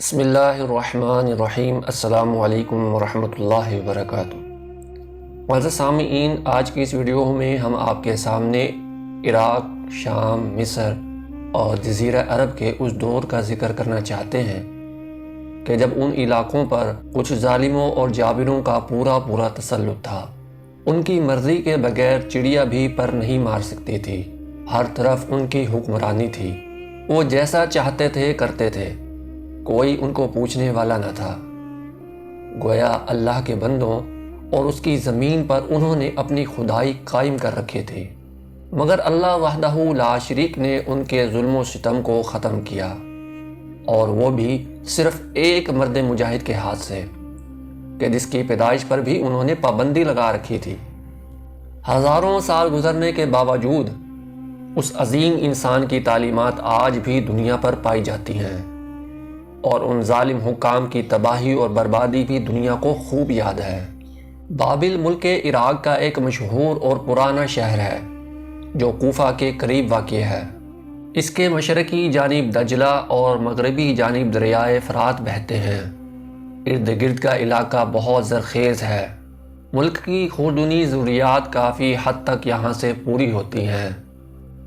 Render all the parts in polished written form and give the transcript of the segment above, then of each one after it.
بسم اللہ الرحمن الرحیم۔ السلام علیکم ورحمۃ اللہ وبرکاتہ۔ معزز سامعین، آج کی اس ویڈیو میں ہم آپ کے سامنے عراق، شام، مصر اور جزیرہ عرب کے اس دور کا ذکر کرنا چاہتے ہیں کہ جب ان علاقوں پر کچھ ظالموں اور جابروں کا پورا تسلط تھا۔ ان کی مرضی کے بغیر چڑیا بھی پر نہیں مار سکتی تھی۔ ہر طرف ان کی حکمرانی تھی۔ وہ جیسا چاہتے تھے کرتے تھے، کوئی ان کو پوچھنے والا نہ تھا۔ گویا اللہ کے بندوں اور اس کی زمین پر انہوں نے اپنی خدائی قائم کر رکھی تھی، مگر اللہ وحدہ لا شریک نے ان کے ظلم و ستم کو ختم کیا، اور وہ بھی صرف ایک مرد مجاہد کے ہاتھ سے، کہ جس کی پیدائش پر بھی انہوں نے پابندی لگا رکھی تھی۔ ہزاروں سال گزرنے کے باوجود اس عظیم انسان کی تعلیمات آج بھی دنیا پر پائی جاتی ہیں، اور ان ظالم حکام کی تباہی اور بربادی بھی دنیا کو خوب یاد ہے۔ بابل ملک عراق کا ایک مشہور اور پرانا شہر ہے جو کوفہ کے قریب واقع ہے۔ اس کے مشرقی جانب دجلہ اور مغربی جانب دریائے فرات بہتے ہیں۔ ارد گرد کا علاقہ بہت زرخیز ہے۔ ملک کی خوردنی ضروریات کافی حد تک یہاں سے پوری ہوتی ہیں۔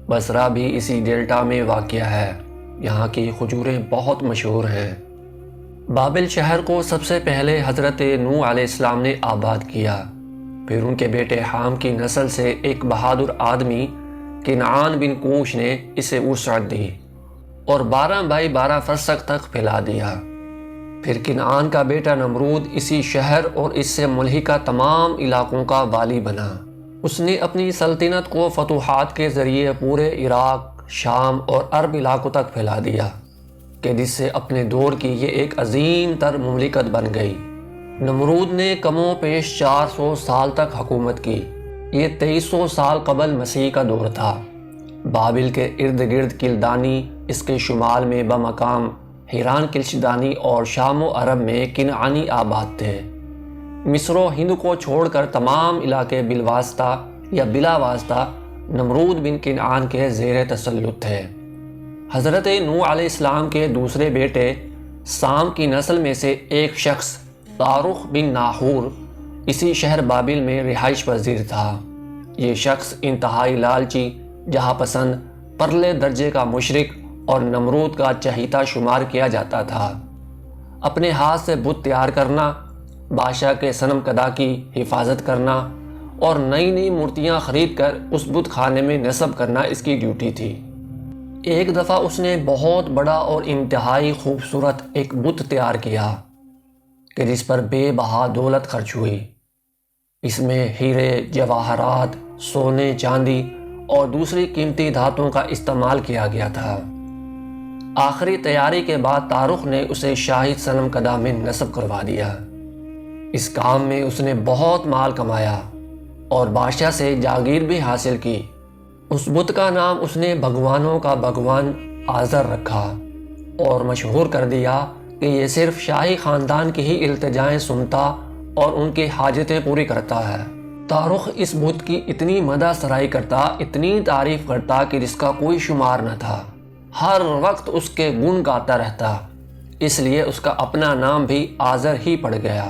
بصرہ بھی اسی ڈیلٹا میں واقع ہے۔ یہاں کی کھجوریں بہت مشہور ہیں۔ بابل شہر کو سب سے پہلے حضرت نوح علیہ السلام نے آباد کیا، پھر ان کے بیٹے حام کی نسل سے ایک بہادر آدمی کنعان بن کوش نے اسے وسعت دی اور 12 بائی 12 فرسخ تک پھیلا دیا۔ پھر کنعان کا بیٹا نمرود اسی شہر اور اس سے ملحقہ تمام علاقوں کا والی بنا۔ اس نے اپنی سلطنت کو فتوحات کے ذریعے پورے عراق، شام اور عرب علاقوں تک پھیلا دیا، کہ جس سے اپنے دور کی یہ ایک عظیم تر مملکت بن گئی۔ نمرود نے کم و بیش 400 سال تک حکومت کی۔ یہ 2300 سال قبل مسیح کا دور تھا۔ بابل کے ارد گرد کلدانی، اس کے شمال میں بمقام ہیران کلشدانی اور شام و عرب میں کنعانی آباد تھے۔ مصر و ہند کو چھوڑ کر تمام علاقے بالواسطہ یا بلا واسطہ نمرود بن کنعان کے زیر تسلط تھے۔ حضرت نوح علیہ السلام کے دوسرے بیٹے سام کی نسل میں سے ایک شخص طارخ بن ناحور اسی شہر بابل میں رہائش پذیر تھا۔ یہ شخص انتہائی لالچی، جہاں پسند، پرلے درجے کا مشرک اور نمرود کا چہیتا شمار کیا جاتا تھا۔ اپنے ہاتھ سے بت تیار کرنا، بادشاہ کے صنم کدا کی حفاظت کرنا اور نئی مورتیاں خرید کر اس بت خانے میں نصب کرنا اس کی ڈیوٹی تھی۔ ایک دفعہ اس نے بہت بڑا اور انتہائی خوبصورت ایک بت تیار کیا کہ جس پر بے بہا دولت خرچ ہوئی۔ اس میں ہیرے، جواہرات، سونے، چاندی اور دوسری قیمتی دھاتوں کا استعمال کیا گیا تھا۔ آخری تیاری کے بعد طارخ نے اسے شاہی صنم کدا میں نصب کروا دیا۔ اس کام میں اس نے بہت مال کمایا اور بادشاہ سے جاگیر بھی حاصل کی۔ اس بت کا نام اس نے بھگوانوں کا بھگوان آزر رکھا اور مشہور کر دیا کہ یہ صرف شاہی خاندان کی ہی التجائیں سنتا اور ان کی حاجتیں پوری کرتا ہے۔ طارخ اس بت کی اتنی مدح سرائی کرتا، اتنی تعریف کرتا کہ جس کا کوئی شمار نہ تھا۔ ہر وقت اس کے گن گاتا رہتا، اس لیے اس کا اپنا نام بھی آزر ہی پڑ گیا،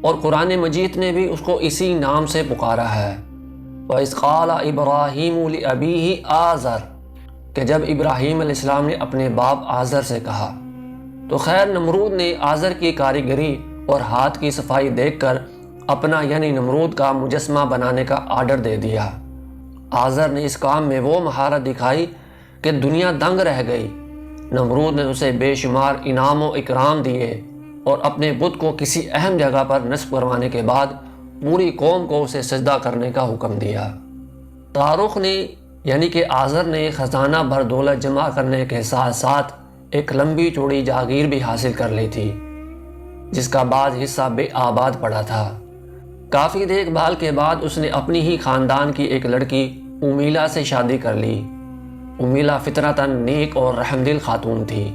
اور قرآن مجید نے بھی اس کو اسی نام سے پکارا ہے۔ وَإِذْ قَالَ إِبْرَاهِيمُ لِأَبِيهِ آزر، کہ جب ابراہیم علیہ السلام نے اپنے باپ آزر سے کہا، تو خیر نمرود نے آزر کی کاریگری اور ہاتھ کی صفائی دیکھ کر اپنا یعنی نمرود کا مجسمہ بنانے کا آرڈر دے دیا۔ آزر نے اس کام میں وہ مہارت دکھائی کہ دنیا دنگ رہ گئی۔ نمرود نے اسے بے شمار انعام و اکرام دیے اور اپنے بت کو کسی اہم جگہ پر نصب کروانے کے بعد پوری قوم کو اسے سجدہ کرنے کا حکم دیا۔ طارخ نے یعنی کہ آزر نے خزانہ بھر دولت جمع کرنے کے ساتھ ساتھ ایک لمبی چوڑی جاگیر بھی حاصل کر لی تھی، جس کا بعض حصہ بے آباد پڑا تھا۔ کافی دیکھ بھال کے بعد اس نے اپنی ہی خاندان کی ایک لڑکی امیلا سے شادی کر لی۔ امیلا فطرتاً نیک اور رحم دل خاتون تھی۔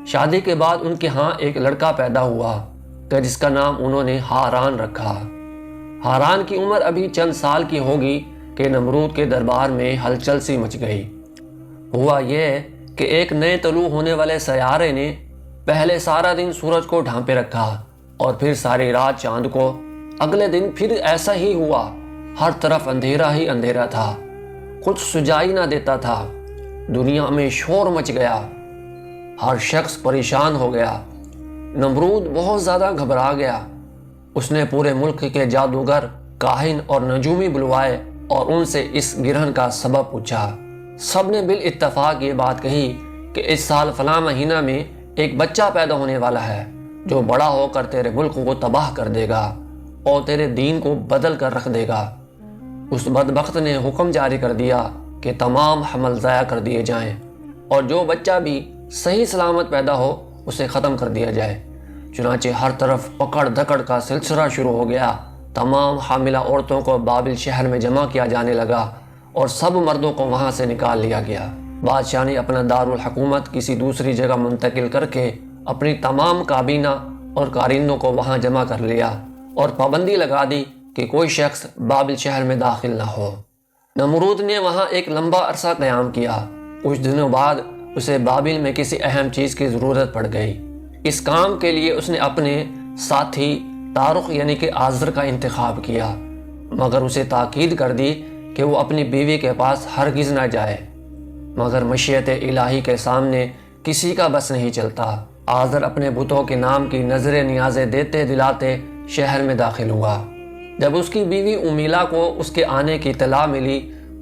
شادی کے بعد ان کے ہاں ایک لڑکا پیدا ہوا کہ جس کا نام انہوں نے ہاران رکھا۔ ہاران کی عمر ابھی چند سال کی ہوگی کہ نمرود کے دربار میں ہلچل سی مچ گئی۔ ہوا یہ کہ ایک نئے طلوع ہونے والے سیارے نے پہلے سارا دن سورج کو ڈھانپے رکھا اور پھر ساری رات چاند کو۔ اگلے دن پھر ایسا ہی ہوا، ہر طرف اندھیرا ہی اندھیرا تھا، کچھ سجائی نہ دیتا تھا۔ دنیا میں شور مچ گیا، ہر شخص پریشان ہو گیا۔ نمرود بہت زیادہ گھبرا گیا۔ اس نے پورے ملک کے جادوگر، کاہن اور نجومی بلوائے اور ان سے اس گرہن کا سبب پوچھا۔ سب نے بالاتفاق یہ بات کہی کہ اس سال فلاں مہینہ میں ایک بچہ پیدا ہونے والا ہے جو بڑا ہو کر تیرے ملک کو تباہ کر دے گا اور تیرے دین کو بدل کر رکھ دے گا۔ اس بدبخت نے حکم جاری کر دیا کہ تمام حمل ضائع کر دیے جائیں اور جو بچہ بھی صحیح سلامت پیدا ہو اسے ختم کر دیا جائے۔ چنانچہ ہر طرف پکڑ دھکڑ کا سلسلہ شروع ہو گیا۔ تمام حاملہ عورتوں کو بابل شہر میں جمع کیا جانے لگا اور سب مردوں کو وہاں سے نکال لیا گیا۔ بادشاہ نے اپنا دارالحکومت کسی دوسری جگہ منتقل کر کے اپنی تمام کابینہ اور کارندوں کو وہاں جمع کر لیا اور پابندی لگا دی کہ کوئی شخص بابل شہر میں داخل نہ ہو۔ نمرود نے وہاں ایک لمبا عرصہ قیام کیا۔ کچھ دنوں بعد اسے بابل میں کسی اہم چیز کی ضرورت پڑ گئی۔ اس کام کے لیے اس نے اپنے ساتھی طارق یعنی کہ آزر کا انتخاب کیا، مگر اسے تاکید کر دی کہ وہ اپنی بیوی کے پاس ہرگز نہ جائے۔ مگر مشیت الہی کے سامنے کسی کا بس نہیں چلتا۔ آزر اپنے بتوں کے نام کی نظر نیازیں دیتے دلاتے شہر میں داخل ہوا۔ جب اس کی بیوی امیلا کو اس کے آنے کی اطلاع ملی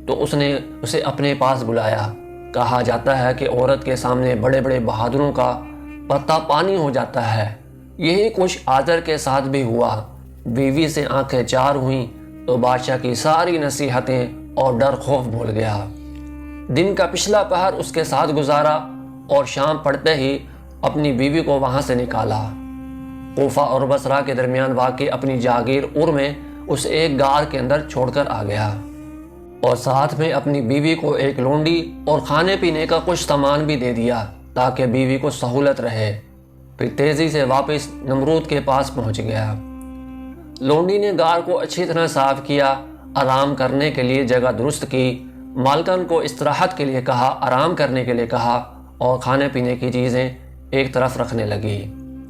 تو اس نے اسے اپنے پاس بلایا۔ کہا جاتا ہے کہ عورت کے سامنے بڑے بڑے بہادروں کا پتا پانی ہو جاتا ہے۔ یہی کچھ آزر کے ساتھ بھی ہوا۔ بیوی سے آنکھیں چار ہوئیں تو بادشاہ کی ساری نصیحتیں اور ڈر خوف بھول گیا۔ دن کا پچھلا پہر اس کے ساتھ گزارا اور شام پڑتے ہی اپنی بیوی کو وہاں سے نکالا۔ کوفہ اور بصرہ کے درمیان واقع اپنی جاگیر ار میں اسے ایک غار کے اندر چھوڑ کر آ گیا اور ساتھ میں اپنی بیوی کو ایک لونڈی اور کھانے پینے کا کچھ سامان بھی دے دیا تاکہ بیوی کو سہولت رہے۔ پھر تیزی سے واپس نمرود کے پاس پہنچ گیا۔ لونڈی نے غار کو اچھی طرح صاف کیا، آرام کرنے کے لیے جگہ درست کی، مالکن کو استراحت کے لیے کہا، آرام کرنے کے لیے کہا اور کھانے پینے کی چیزیں ایک طرف رکھنے لگی۔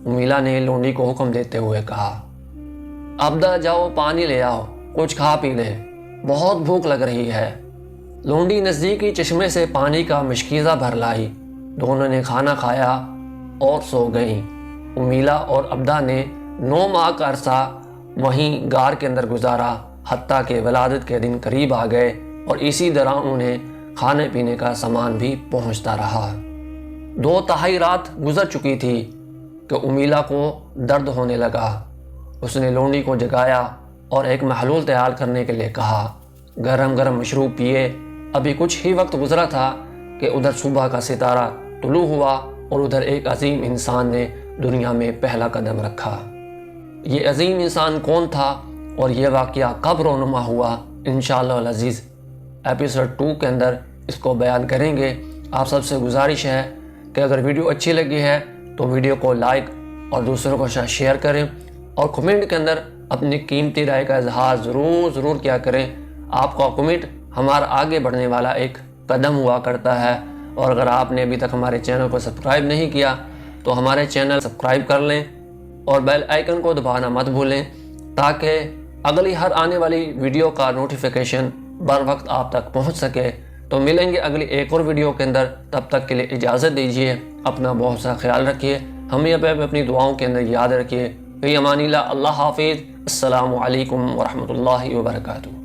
امیلا نے لونڈی کو حکم دیتے ہوئے کہا، ابدا جاؤ پانی لے آؤ، کچھ کھا پی لے، بہت بھوک لگ رہی ہے۔ لونڈی نزدیکی چشمے سے پانی کا مشکیزہ بھر لائی۔ دونوں نے کھانا کھایا اور سو گئیں۔ امیلا اور ابدا نے 9 ماہ کا عرصہ وہیں غار کے اندر گزارا، حتیٰ کہ ولادت کے دن قریب آ گئے اور اسی دوران انہیں کھانے پینے کا سامان بھی پہنچتا رہا۔ 2/3 رات گزر چکی تھی کہ امیلا کو درد ہونے لگا۔ اس نے لونڈی کو جگایا اور ایک محلول تیار کرنے کے لیے کہا۔ گرم گرم مشروب پیے۔ ابھی کچھ ہی وقت گزرا تھا کہ ادھر صبح کا ستارہ طلوع ہوا اور ادھر ایک عظیم انسان نے دنیا میں پہلا قدم رکھا۔ یہ عظیم انسان کون تھا اور یہ واقعہ کب رونما ہوا، انشاءاللہ العزیز ایپیسوڈ 2 کے اندر اس کو بیان کریں گے۔ آپ سب سے گزارش ہے کہ اگر ویڈیو اچھی لگی ہے تو ویڈیو کو لائک اور دوسروں کو شیئر کریں اور کمنٹ کے اندر اپنی قیمتی رائے کا اظہار ضرور کیا کریں۔ آپ کا کمنٹ ہمارا آگے بڑھنے والا ایک قدم ہوا کرتا ہے، اور اگر آپ نے ابھی تک ہمارے چینل کو سبسکرائب نہیں کیا تو ہمارے چینل سبسکرائب کر لیں اور بیل آئیکن کو دبانا مت بھولیں تاکہ اگلی ہر آنے والی ویڈیو کا نوٹیفیکیشن بر وقت آپ تک پہنچ سکے۔ تو ملیں گے اگلی ایک اور ویڈیو کے اندر، تب تک کے لیے اجازت دیجیے۔ اپنا بہت سا خیال رکھیے، ہمیں اپنی دعاؤں کے اندر یاد رکھیے۔ فی امان اللہ، اللہ حافظ، السلام علیکم ورحمۃ اللہ وبرکاتہ۔